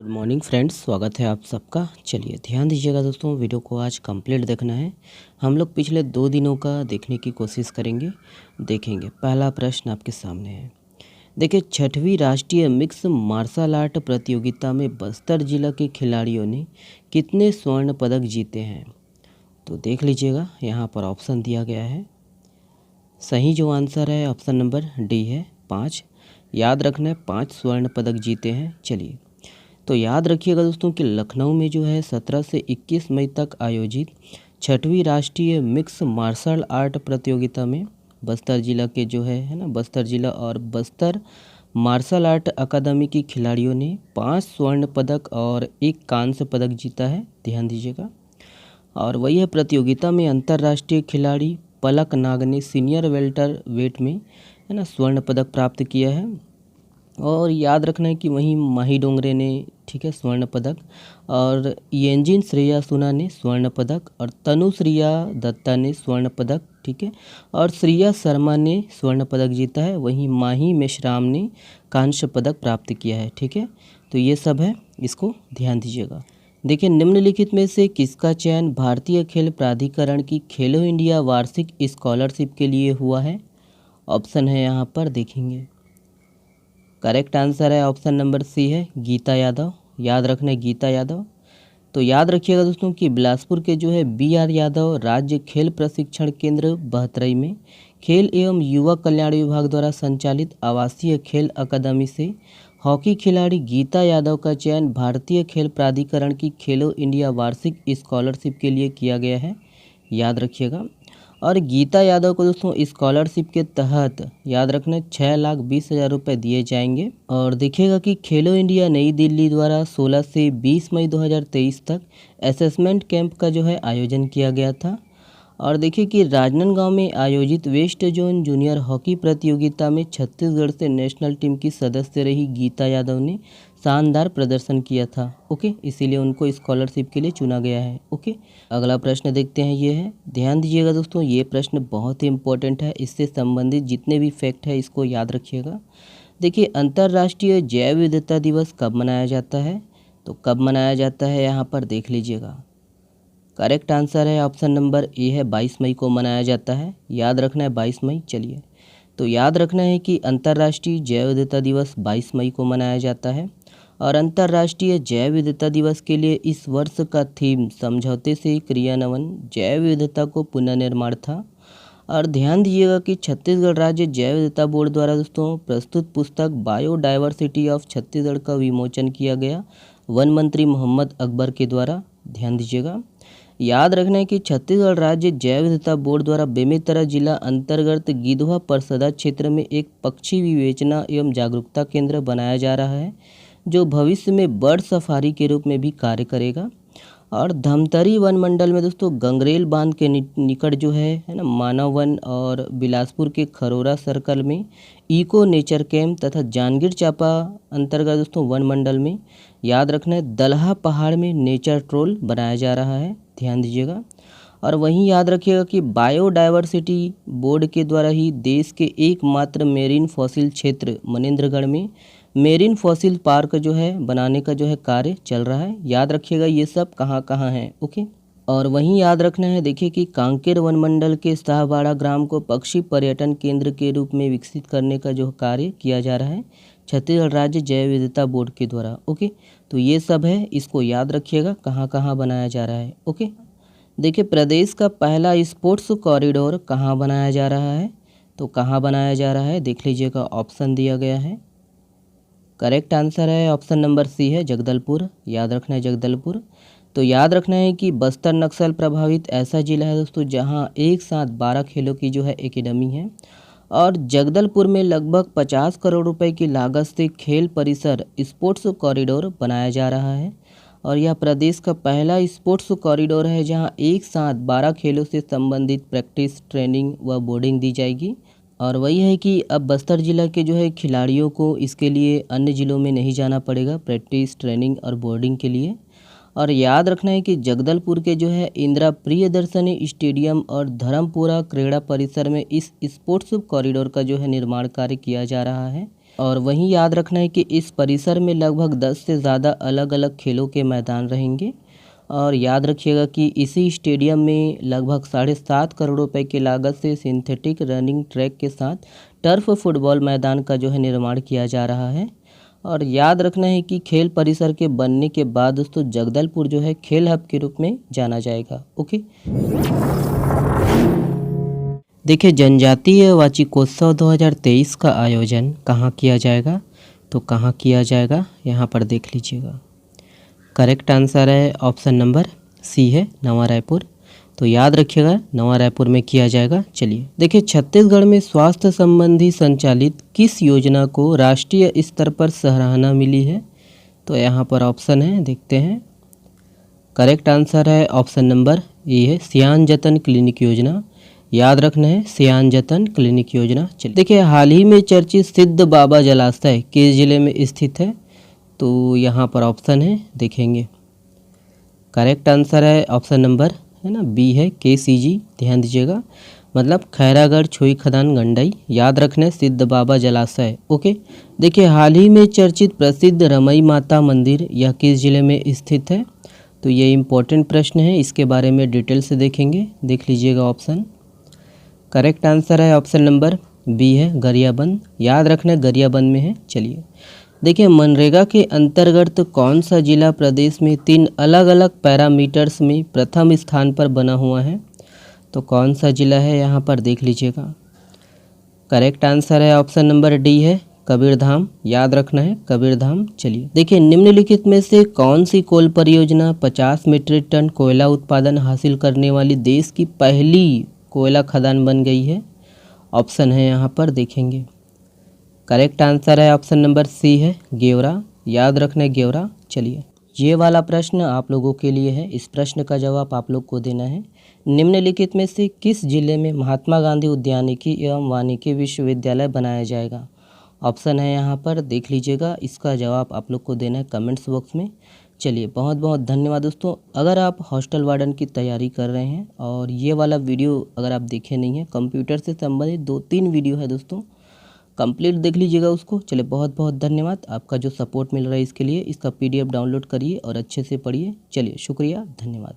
Good morning friends, स्वागत है आप सबका। चलिए ध्यान दीजिएगा दोस्तों, वीडियो को आज कंप्लीट देखना है। हम लोग पिछले 2 दिनों का देखने की कोशिश करेंगे। देखेंगे पहला प्रश्न आपके सामने है। देखिए, 6वीं राष्ट्रीय मिक्स मार्शल आर्ट प्रतियोगिता में बस्तर जिला के खिलाड़ियों ने कितने स्वर्ण पदक जीते हैं? तो देख लीजिएगा, यहाँ पर ऑप्शन दिया गया है। सही जो आंसर है ऑप्शन नंबर डी है, 5। याद रखना है, 5 स्वर्ण पदक जीते हैं। चलिए, तो याद रखिएगा दोस्तों कि लखनऊ में जो है 17 से 21 मई तक आयोजित 6वीं राष्ट्रीय मिक्स मार्शल आर्ट प्रतियोगिता में बस्तर जिला के जो है ना, बस्तर जिला और बस्तर मार्शल आर्ट अकादमी की खिलाड़ियों ने 5 स्वर्ण पदक और 1 कांस्य पदक जीता है। ध्यान दीजिएगा। और वही है, प्रतियोगिता में अंतर्राष्ट्रीय खिलाड़ी पलक नाग ने सीनियर वेल्टर वेट में है ना स्वर्ण पदक प्राप्त किया है। और याद रखना है कि वहीं माही डोंगरे ने, ठीक है, स्वर्ण पदक, और येंजिन श्रेया सुना ने स्वर्ण पदक, और तनु श्रिया दत्ता ने स्वर्ण पदक, ठीक है, और श्रिया शर्मा ने स्वर्ण पदक जीता है। वहीं माही मेश्राम ने कांस्य पदक प्राप्त किया है। ठीक है, तो ये सब है, इसको ध्यान दीजिएगा। देखिए, निम्नलिखित में से किसका चयन भारतीय खेल प्राधिकरण की खेलो इंडिया वार्षिक स्कॉलरशिप के लिए हुआ है? ऑप्शन है यहाँ पर, देखेंगे। करेक्ट आंसर है ऑप्शन नंबर सी है, गीता यादव। याद रखना है, गीता यादव। तो याद रखिएगा दोस्तों कि बिलासपुर के जो है BR यादव राज्य खेल प्रशिक्षण केंद्र बहतरई में खेल एवं युवा कल्याण विभाग द्वारा संचालित आवासीय खेल अकादमी से हॉकी खिलाड़ी गीता यादव का चयन भारतीय खेल प्राधिकरण की खेलो इंडिया वार्षिक स्कॉलरशिप के लिए किया गया है। याद रखिएगा। और गीता यादव को दोस्तों स्कॉलरशिप के तहत याद रखना 6,20,000 रुपये दिए जाएंगे। और देखिएगा कि खेलो इंडिया नई दिल्ली द्वारा 16 से 20 मई 2023 तक असेसमेंट कैंप का जो है आयोजन किया गया था। और देखिए कि राजनांदगांव में आयोजित वेस्ट जोन जूनियर हॉकी प्रतियोगिता में छत्तीसगढ़ से नेशनल टीम की सदस्य रही गीता यादव ने शानदार प्रदर्शन किया था। ओके, इसीलिए उनको स्कॉलरशिप के लिए चुना गया है। ओके, अगला प्रश्न देखते हैं, ये है। ध्यान दीजिएगा दोस्तों, ये प्रश्न बहुत ही इंपॉर्टेंट है। इससे संबंधित जितने भी फैक्ट है इसको याद रखिएगा। देखिए, अंतर्राष्ट्रीय जैव विविधता दिवस कब मनाया जाता है? तो कब मनाया जाता है यहाँ पर देख लीजिएगा। करेक्ट आंसर है ऑप्शन नंबर ए है, 22 मई को मनाया जाता है। याद रखना है 22 मई। चलिए, तो याद रखना है कि अंतर्राष्ट्रीय जैव विविधता दिवस 22 मई को मनाया जाता है। और अंतर्राष्ट्रीय जैव विविधता दिवस के लिए इस वर्ष का थीम समझौते से क्रियान्वयन जैव विविधता को पुनर्निर्माण था। और ध्यान दीजिएगा कि छत्तीसगढ़ राज्य जैव विविधता बोर्ड द्वारा दोस्तों प्रस्तुत पुस्तक बायोडाइवर्सिटी ऑफ छत्तीसगढ़ का विमोचन किया गया वन मंत्री मोहम्मद अकबर के द्वारा। ध्यान दीजिएगा। याद रखना है कि छत्तीसगढ़ राज्य जैव विविधता बोर्ड द्वारा बेमेतरा जिला अंतर्गत गिधवा परसदा क्षेत्र में एक पक्षी विवेचना एवं जागरूकता केंद्र बनाया जा रहा है, जो भविष्य में बर्ड सफारी के रूप में भी कार्य करेगा। और धमतरी वन मंडल में दोस्तों गंगरेल बांध के निकट जो है ना मानव वन, और बिलासपुर के खरोरा सर्कल में इको नेचर कैंप, तथा जांजगीर चांपा अंतर्गत दोस्तों वन मंडल में याद रखना है दलहा पहाड़ में नेचर ट्रोल बनाया जा रहा है। ध्यान दीजिएगा। और वहीं याद रखिएगा कि बायोडाइवर्सिटी बोर्ड के द्वारा ही देश के एकमात्र मेरीन फॉसिल क्षेत्र मनेंद्रगढ़ में मेरीन फॉसिल पार्क जो है बनाने का जो है कार्य चल रहा है। याद रखिएगा ये सब कहाँ कहाँ है। ओके, और वहीं याद रखना है, देखिए कि कांकेर वन मंडल के शाहबाड़ा ग्राम को पक्षी पर्यटन केंद्र के रूप में विकसित करने का जो कार्य किया जा रहा है छत्तीसगढ़ राज्य जैव विविधता बोर्ड के द्वारा। ओके, तो ये सब है, इसको याद रखिएगा कहाँ कहाँ बनाया जा रहा है। ओके, देखिए प्रदेश का पहला स्पोर्ट्स कॉरिडोर कहाँ बनाया जा रहा है? तो कहाँ बनाया जा रहा है देख लीजिएगा, ऑप्शन दिया गया है। करेक्ट आंसर है ऑप्शन नंबर सी है, जगदलपुर। याद रखना है जगदलपुर। तो याद रखना है कि बस्तर नक्सल प्रभावित ऐसा जिला है दोस्तों जहां एक साथ 12 खेलों की जो है एकेडमी है। और जगदलपुर में लगभग 50 करोड़ रुपए की लागत से खेल परिसर स्पोर्ट्स कॉरिडोर बनाया जा रहा है। और यह प्रदेश का पहला स्पोर्ट्स कॉरिडोर है जहां एक साथ 12 खेलों से संबंधित प्रैक्टिस, ट्रेनिंग व बोर्डिंग दी जाएगी। और वही है कि अब बस्तर जिला के जो है खिलाड़ियों को इसके लिए अन्य ज़िलों में नहीं जाना पड़ेगा प्रैक्टिस, ट्रेनिंग और बोर्डिंग के लिए। और याद रखना है कि जगदलपुर के जो है इंदिरा प्रियदर्शनी स्टेडियम और धर्मपुरा क्रीड़ा परिसर में इस स्पोर्ट्स कॉरिडोर का जो है निर्माण कार्य किया जा रहा है। और वहीं याद रखना है कि इस परिसर में लगभग 10 से ज़्यादा अलग अलग खेलों के मैदान रहेंगे। और याद रखिएगा कि इसी स्टेडियम में लगभग 7.5 करोड़ रुपए की लागत से सिंथेटिक रनिंग ट्रैक के साथ टर्फ फुटबॉल मैदान का जो है निर्माण किया जा रहा है। और याद रखना है कि खेल परिसर के बनने के बाद दोस्तों जगदलपुर जो है खेल हब के रूप में जाना जाएगा। ओके, देखिए जनजातीय वाचिकोत्सव 2023 का आयोजन कहाँ किया जाएगा, तो कहाँ किया जाएगा यहाँ पर देख लीजिएगा। करेक्ट आंसर है ऑप्शन नंबर सी है नवा रायपुर। तो याद रखिएगा नवा रायपुर में किया जाएगा। चलिए देखिए छत्तीसगढ़ में स्वास्थ्य संबंधी संचालित किस योजना को राष्ट्रीय स्तर पर सराहना मिली है, तो यहाँ पर ऑप्शन है देखते हैं। करेक्ट आंसर है ऑप्शन नंबर ए है सियान जतन क्लिनिक योजना। याद रखना है सियान जतन क्लिनिक योजना। चलिए देखिए हाल ही में चर्चित सिद्ध बाबा जलाशय किस जिले में स्थित है, तो यहाँ पर ऑप्शन है देखेंगे। करेक्ट आंसर है ऑप्शन नंबर है ना बी है KCG। ध्यान दीजिएगा, मतलब खैरागढ़ छुई खदान गंडई। याद रखना सिद्ध बाबा जलाशय। ओके, देखिए हाल ही में चर्चित प्रसिद्ध रमई माता मंदिर यह किस जिले में स्थित है, तो ये इम्पोर्टेंट प्रश्न है, इसके बारे में डिटेल से देखेंगे। देख लीजिएगा ऑप्शन। करेक्ट आंसर है ऑप्शन नंबर बी है गरियाबंद। याद रखना गरियाबंद में है। चलिए देखिए मनरेगा के अंतर्गत कौन सा जिला प्रदेश में 3 अलग अलग पैरामीटर्स में प्रथम स्थान पर बना हुआ है, तो कौन सा जिला है यहाँ पर देख लीजिएगा। करेक्ट आंसर है ऑप्शन नंबर डी है कबीरधाम। याद रखना है कबीरधाम। चलिए देखिए निम्नलिखित में से कौन सी कोल परियोजना 50 मीट्रिक टन कोयला उत्पादन हासिल करने वाली देश की पहली कोयला खदान बन गई है, ऑप्शन है यहाँ पर देखेंगे। करेक्ट आंसर है ऑप्शन नंबर सी है गेवरा। याद रखना है गेवरा। चलिए ये वाला प्रश्न आप लोगों के लिए है। इस प्रश्न का जवाब आप लोग को देना है। निम्नलिखित में से किस जिले में महात्मा गांधी उद्यानिकी एवं वानिकी विश्वविद्यालय बनाया जाएगा, ऑप्शन है यहाँ पर देख लीजिएगा। इसका जवाब आप लोग को देना है कमेंट्स बॉक्स में। चलिए बहुत बहुत धन्यवाद दोस्तों। अगर आप हॉस्टल वार्डन की तैयारी कर रहे हैं और ये वाला वीडियो अगर आप देखे नहीं हैं, कंप्यूटर से संबंधित 2-3 वीडियो है दोस्तों, कंप्लीट देख लीजिएगा उसको। चलिए बहुत बहुत धन्यवाद। आपका जो सपोर्ट मिल रहा है इसके लिए, इसका PDF डाउनलोड करिए और अच्छे से पढ़िए। चलिए शुक्रिया, धन्यवाद।